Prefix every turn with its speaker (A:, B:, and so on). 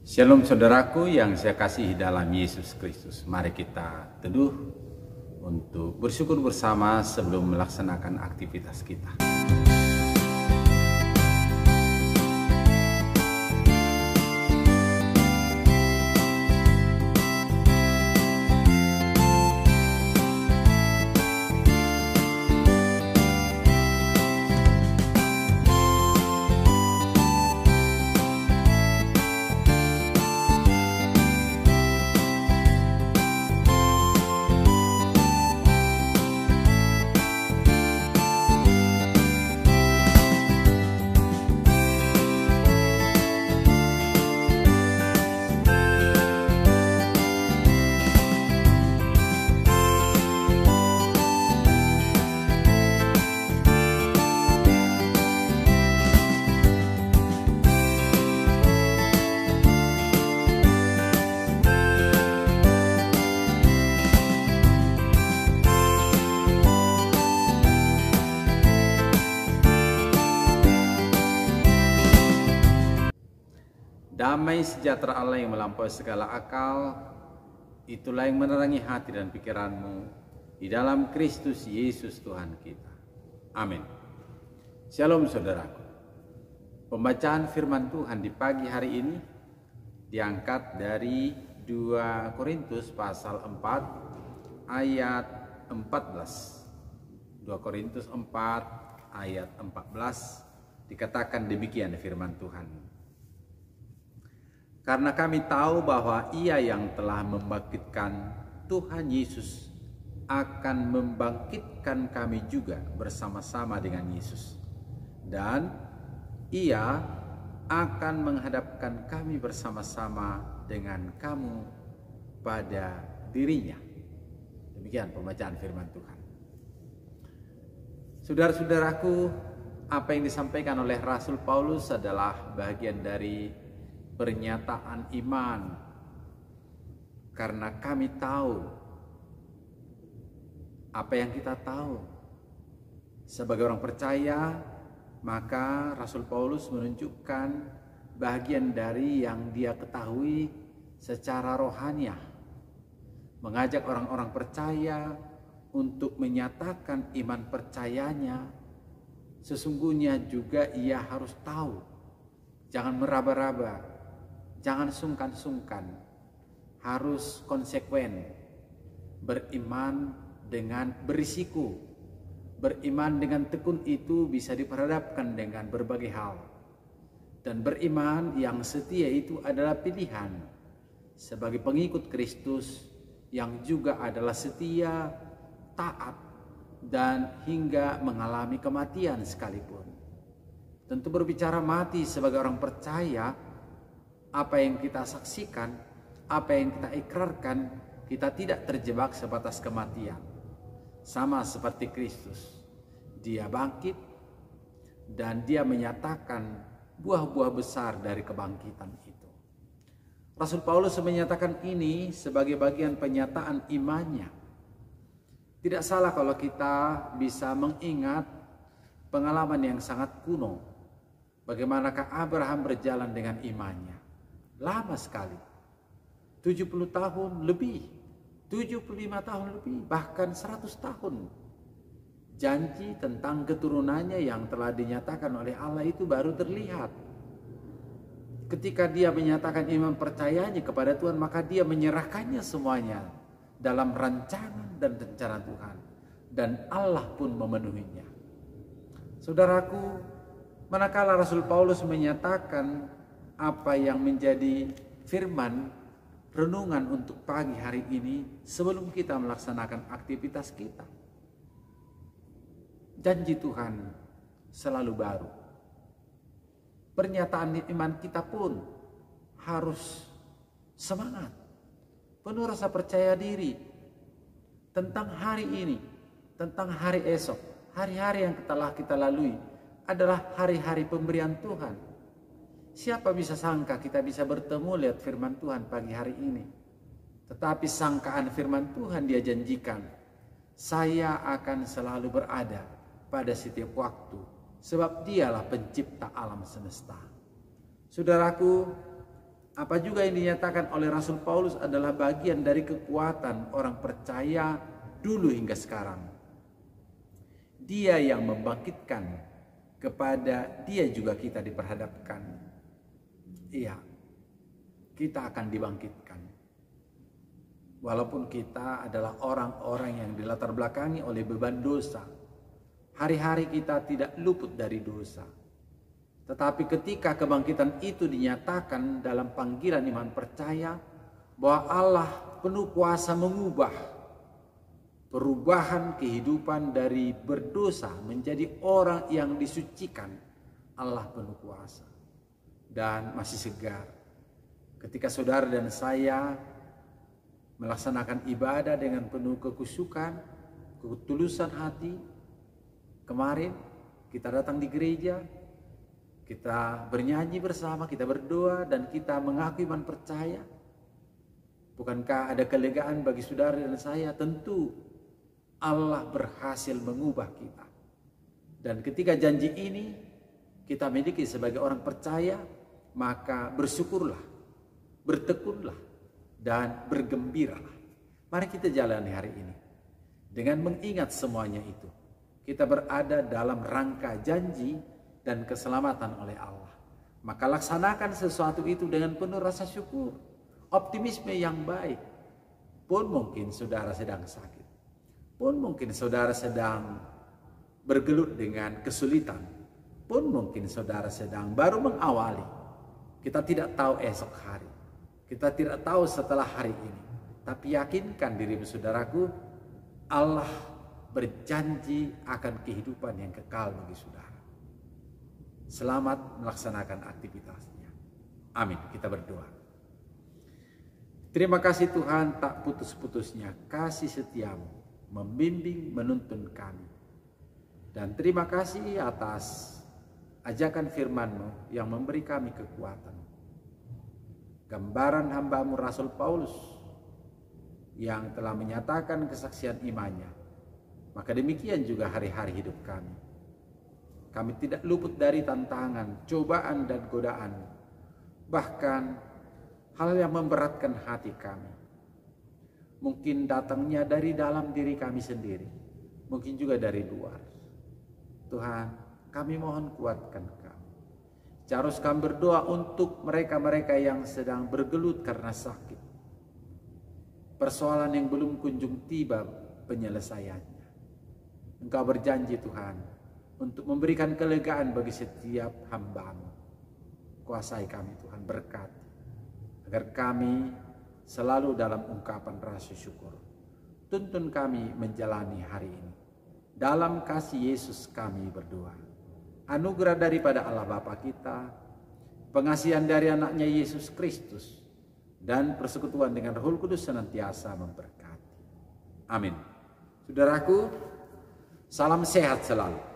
A: Shalom saudaraku yang saya kasihi dalam Yesus Kristus. Mari kita teduh untuk bersyukur bersama sebelum melaksanakan aktivitas kita. Damai sejahtera Allah yang melampaui segala akal, itulah yang menerangi hati dan pikiranmu di dalam Kristus Yesus Tuhan kita. Amin. Shalom saudaraku. Pembacaan firman Tuhan di pagi hari ini diangkat dari 2 Korintus pasal 4 ayat 14. 2 Korintus 4 ayat 14 dikatakan demikian firman Tuhan. Karena kami tahu bahwa Ia yang telah membangkitkan Tuhan Yesus akan membangkitkan kami juga bersama-sama dengan Yesus. Dan Ia akan menghadapkan kami bersama-sama dengan kamu pada dirinya. Demikian pembacaan firman Tuhan. Saudara-saudaraku, apa yang disampaikan oleh Rasul Paulus adalah bagian dari pernyataan iman, karena kami tahu apa yang kita tahu. Sebagai orang percaya, maka Rasul Paulus menunjukkan bagian dari yang dia ketahui secara rohaniah, mengajak orang-orang percaya untuk menyatakan iman percayanya. Sesungguhnya juga ia harus tahu, jangan meraba-raba, jangan sungkan-sungkan, harus konsekuen, beriman dengan berisiko. Beriman dengan tekun itu bisa diperhadapkan dengan berbagai hal. Dan beriman yang setia itu adalah pilihan sebagai pengikut Kristus yang juga adalah setia, taat, dan hingga mengalami kematian sekalipun. Tentu berbicara mati sebagai orang percaya, apa yang kita saksikan, apa yang kita ikrarkan, kita tidak terjebak sebatas kematian. Sama seperti Kristus, Dia bangkit dan Dia menyatakan buah-buah besar dari kebangkitan itu. Rasul Paulus menyatakan ini sebagai bagian penyataan imannya. Tidak salah kalau kita bisa mengingat pengalaman yang sangat kuno. Bagaimanakah Abraham berjalan dengan imannya? Lama sekali, 70 tahun lebih, 75 tahun lebih, bahkan 100 tahun. Janji tentang keturunannya yang telah dinyatakan oleh Allah itu baru terlihat. Ketika dia menyatakan iman percayanya kepada Tuhan, maka dia menyerahkannya semuanya dalam rancangan dan rencana Tuhan. Dan Allah pun memenuhinya. Saudaraku, manakala Rasul Paulus menyatakan apa yang menjadi firman renungan untuk pagi hari ini sebelum kita melaksanakan aktivitas kita. Janji Tuhan selalu baru. Pernyataan iman kita pun harus semangat, penuh rasa percaya diri tentang hari ini, tentang hari esok. Hari-hari yang telah kita lalui adalah hari-hari pemberian Tuhan. Siapa bisa sangka kita bisa bertemu lihat firman Tuhan pagi hari ini. Tetapi sangkaan firman Tuhan dia janjikan, saya akan selalu berada pada setiap waktu, sebab Dialah pencipta alam semesta. Saudaraku, Apa juga yang dinyatakan oleh Rasul Paulus adalah bagian dari kekuatan orang percaya dulu hingga sekarang. Dia yang membangkitkan, kepada dia juga kita diperhadapkan. Iya, kita akan dibangkitkan. Walaupun kita adalah orang-orang yang dilatar belakangi oleh beban dosa, hari-hari kita tidak luput dari dosa. Tetapi ketika kebangkitan itu dinyatakan dalam panggilan iman percaya bahwa Allah penuh kuasa mengubah perubahan kehidupan dari berdosa menjadi orang yang disucikan, Allah penuh kuasa dan masih segar. Ketika saudara dan saya melaksanakan ibadah dengan penuh kekusyukan, ketulusan hati, kemarin kita datang di gereja, kita bernyanyi bersama, kita berdoa, dan kita mengaku iman percaya. Bukankah ada kelegaan bagi saudara dan saya? Tentu Allah berhasil mengubah kita. Dan ketika janji ini kita miliki sebagai orang percaya, maka bersyukurlah, bertekunlah, dan bergembiralah. Mari kita jalani hari ini dengan mengingat semuanya itu. Kita berada dalam rangka janji dan keselamatan oleh Allah. Maka laksanakan sesuatu itu dengan penuh rasa syukur, optimisme yang baik. Pun mungkin saudara sedang sakit, pun mungkin saudara sedang bergelut dengan kesulitan, pun mungkin saudara sedang baru mengawali. Kita tidak tahu esok hari, kita tidak tahu setelah hari ini. Tapi yakinkan dirimu saudaraku, Allah berjanji akan kehidupan yang kekal bagi saudara. Selamat melaksanakan aktivitasnya. Amin. Kita berdoa. Terima kasih Tuhan, tak putus-putusnya kasih setiamu membimbing, menuntun kami. Dan terima kasih atas ajakan firman-Mu yang memberi kami kekuatan. Gambaran hamba-Mu Rasul Paulus yang telah menyatakan kesaksian imannya. Maka demikian juga hari-hari hidup kami. Kami tidak luput dari tantangan, cobaan, dan godaan. Bahkan hal yang memberatkan hati kami. Mungkin datangnya dari dalam diri kami sendiri. Mungkin juga dari luar. Tuhan, kami mohon kuatkan kami. Terus kami berdoa untuk mereka-mereka yang sedang bergelut karena sakit. Persoalan yang belum kunjung tiba penyelesaiannya. Engkau berjanji Tuhan, untuk memberikan kelegaan bagi setiap hamba-Mu. Kuasai kami Tuhan, berkati. Agar kami selalu dalam ungkapan rasa syukur. Tuntun kami menjalani hari ini. Dalam kasih Yesus kami berdoa. Anugerah daripada Allah Bapa kita, pengasihan dari anaknya Yesus Kristus, dan persekutuan dengan Roh Kudus senantiasa memberkati. Amin. Saudaraku, salam sehat selalu.